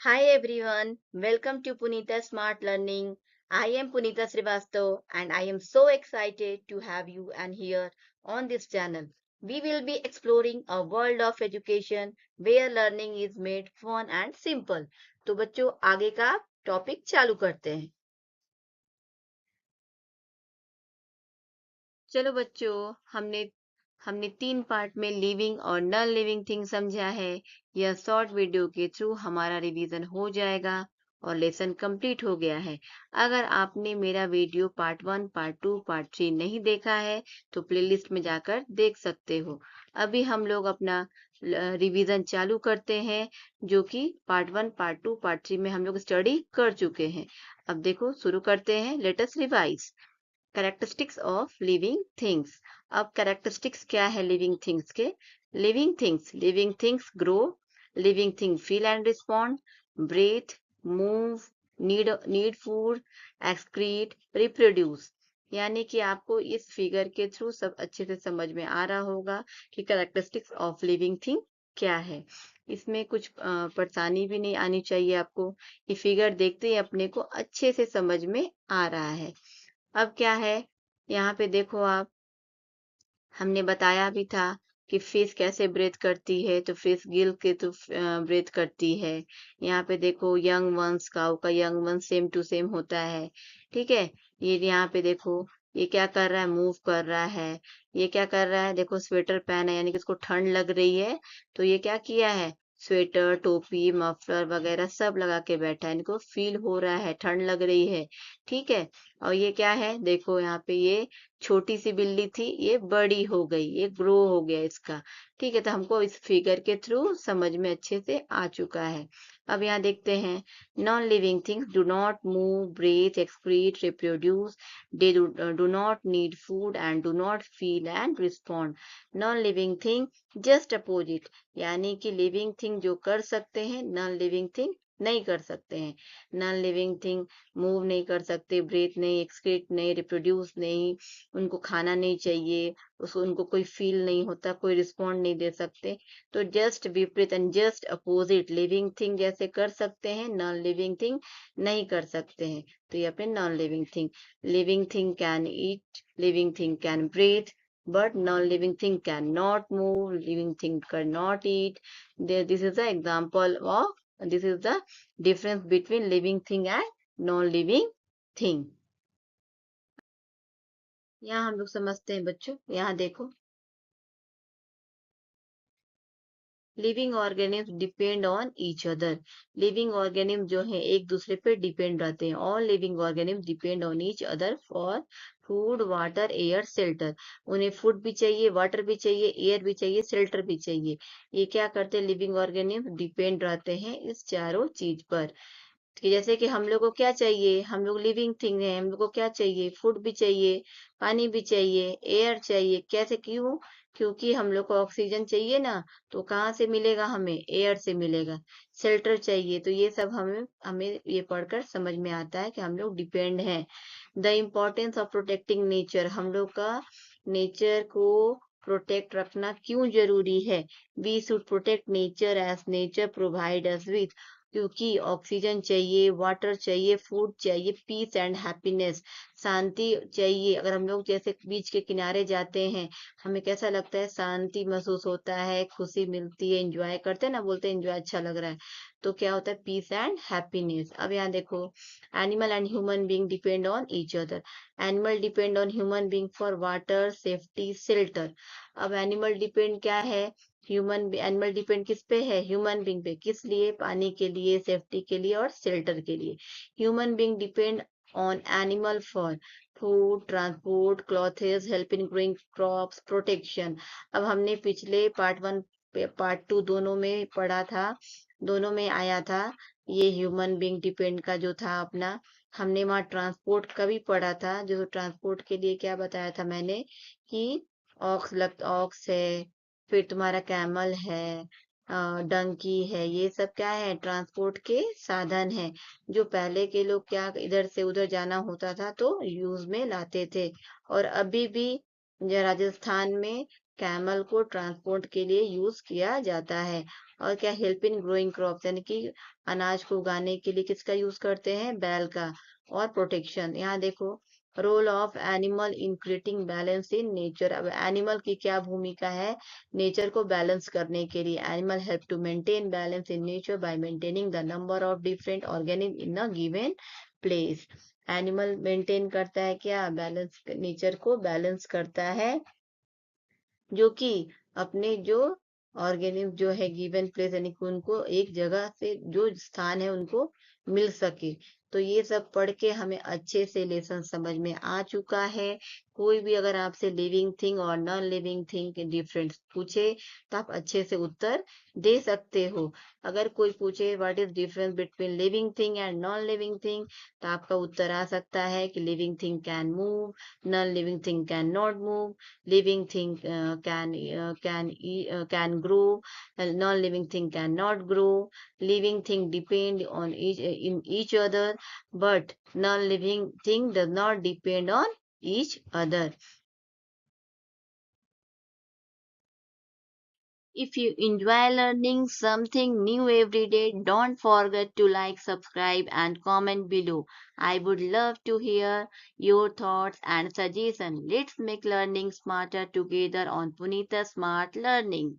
Hi everyone, welcome to Punita Smart Learning. I am Punita Srivastav and I am so excited to have you and here on this channel. We will be exploring a world of education where learning is made fun and simple. तो बच्चों आगे का topic चालू करते हैं। चलो बच्चों हमने हमने 3 पार्ट में लिविंग और नॉन लिविंग थिंग समझा है। यह शॉर्ट वीडियो के थ्रू हमारा रिवीजन हो जाएगा और लेसन कंप्लीट हो गया है। अगर आपने मेरा वीडियो पार्ट 1, पार्ट 2, पार्ट 3 नहीं देखा है तो प्लेलिस्ट में जाकर देख सकते हो। अभी हम लोग अपना रिवीजन चालू करते हैं जो कि पार्ट 1, पार्ट 2, पार्ट 3 में हम लोग स्टडी कर चुके हैं। अब देखो शुरू करते हैं। Let us revise characteristics of living things. अब कैरेक्टरिस्टिक्स क्या है लिविंग थिंग्स के? Living things grow, living thing feel and respond, breathe, move, need food, excrete, reproduce. यानी कि आपको इस फिगर के थ्रू सब अच्छे से समझ में आ रहा होगा कि कैरेक्टरिस्टिक्स ऑफ लिविंग थिंग क्या है। इसमें कुछ परेशानी भी नहीं आनी चाहिए आपको। ये फिगर देखते ही अपने को अच्छे से समझ में आ रहा है। अब क्या है, यहाँ पे देखो आप, हमने बताया भी था कि फिश कैसे ब्रीथ करती है, तो फिश गिल के तो ब्रीथ करती है। यहाँ पे देखो यंग वंस, काऊ का young ones same to same होता है। ठीक है, ये यहाँ पे देखो ये क्या कर रहा है, मूव कर रहा है। ये क्या कर रहा है, देखो स्वेटर पहना है यानी कि इसको ठंड लग रही है, तो ये क्या किया है, स्वेटर, टोपी, मफलर वगैरह सब लगा के बैठा है, इनको फील हो रहा है ठंड लग रही है। ठीक है, और ये क्या है, देखो यहाँ पे ये छोटी सी बिल्ली थी, ये बड़ी हो गई, ये ग्रो हो गया इसका। ठीक है, तो हमको इस फिगर के थ्रू समझ में अच्छे से आ चुका है। अब यहाँ देखते हैं, non living things do not move, breathe, excrete, reproduce, they do not need food and do not feel and respond. Non living thing just opposite, यानी कि लिविंग थिंग जो कर सकते हैं, नॉन लिविंग थिंग नहीं कर सकते हैं। नॉन लिविंग थिंग मूव नहीं कर सकते, ब्रीथ नहीं, एक्सक्रीट नहीं, रिप्रोड्यूस नहीं, उनको खाना नहीं चाहिए, उसको उनको कोई फील नहीं होता, कोई रिस्पॉन्ड नहीं दे सकते। तो जस्ट विपरीत and just opposite, living thing जैसे कर सकते हैं, नॉन लिविंग थिंग नहीं कर सकते हैं। तो ये अपने non living thing. Living thing can eat, living thing can breathe, but non-living thing cannot move, living thing cannot eat. This is the example of, this is the difference between living thing and non-living thing. यहाँ हम लोग समझते हैं बच्चों, यहाँ देखो, living organism depend on each other. Living organism जो है एक दूसरे पे डिपेंड रहते हैं। All living organism depend on each other for food, water, air, shelter. उन्हें फूड भी चाहिए, वाटर भी चाहिए, एयर भी चाहिए, शेल्टर भी चाहिए। ये क्या करते हैं, लिविंग ऑर्गेनिज्म डिपेंड रहते हैं इस चारों चीज पर। कि जैसे कि हम लोग को क्या चाहिए, हम लोग लिविंग थिंग है, हम लोग को क्या चाहिए, फूड भी चाहिए, पानी भी चाहिए, एयर चाहिए। कैसे, क्यों? क्योंकि हम लोग को ऑक्सीजन चाहिए ना, तो कहाँ से मिलेगा, हमें एयर से मिलेगा। शेल्टर चाहिए, तो ये सब हमें हमें ये पढ़कर समझ में आता है कि हम लोग डिपेंड हैं। The importance of protecting nature, हम लोग का नेचर को प्रोटेक्ट रखना क्यों जरूरी है। We should protect nature as nature provide us with, क्योंकि ऑक्सीजन चाहिए, वाटर चाहिए, फूड चाहिए, पीस एंड हैप्पीनेस, शांति चाहिए। अगर हम लोग जैसे बीच के किनारे जाते हैं, हमें कैसा लगता है, शांति महसूस होता है, खुशी मिलती है, एंजॉय करते हैं ना, बोलते हैं एंजॉय अच्छा लग रहा है, तो क्या होता है, पीस एंड हैप्पीनेस। अब यहाँ देखो, animal and human being depend on each other. Animal depend on human being for water, safety, shelter. अब एनिमल डिपेंड क्या है, एनिमल डिपेंड किस पे है, ह्यूमन बीइंग पे। किस लिए, पानी के लिए, सेफ्टी के लिए और शेल्टर के लिए। Human being depend on animal for food, transport, clothes, help in growing crops, protection. अब हमने पिछले पार्ट 1, पार्ट 2 दोनों में पढ़ा था, दोनों में आया था ये ह्यूमन बीइंग डिपेंड का जो था अपना। हमने वहाँ ट्रांसपोर्ट का भी पढ़ा था, जो ट्रांसपोर्ट के लिए क्या बताया था मैंने कि ऑक्स है, फिर तुम्हारा कैमल है, डंकी है, ये सब क्या है, ट्रांसपोर्ट के साधन है, जो पहले के लोग क्या इधर से उधर जाना होता था तो यूज में लाते थे। और अभी भी जो राजस्थान में कैमल को ट्रांसपोर्ट के लिए यूज किया जाता है। और क्या, हेल्प इन ग्रोइंग क्रॉप्स, यानी कि अनाज को उगाने के लिए किसका यूज करते हैं, बैल का। और प्रोटेक्शन, यहाँ देखो, role of animal in creating balance in nature. अब एनिमल की क्या भूमिका है नेचर को बैलेंस करने के लिए। Animal help to maintain balance in nature by maintaining the number of different organism in a given place. Animal maintain करता है क्या, बैलेंस, नेचर को बैलेंस करता है, जो कि अपने जो ऑर्गेनिज्म जो है गिवन प्लेस, यानी कि उनको एक जगह से जो स्थान है उनको मिल सके। तो ये सब पढ़ के हमें अच्छे से लेसन समझ में आ चुका है। कोई भी अगर आपसे लिविंग थिंग और नॉन लिविंग थिंग के डिफरेंस पूछे तो आप अच्छे से उत्तर दे सकते हो। अगर कोई पूछे what is difference between living thing and non living thing, तो आपका उत्तर आ सकता है कि living thing can move, non living thing can not move, living thing can grow, non-living thing cannot grow, living thing depend on each other, but non-living thing does not depend on each other. If you enjoy learning something new every day, don't forget to like, subscribe, and comment below. I would love to hear your thoughts and suggestions. Let's make learning smarter together on Punita Smart Learning.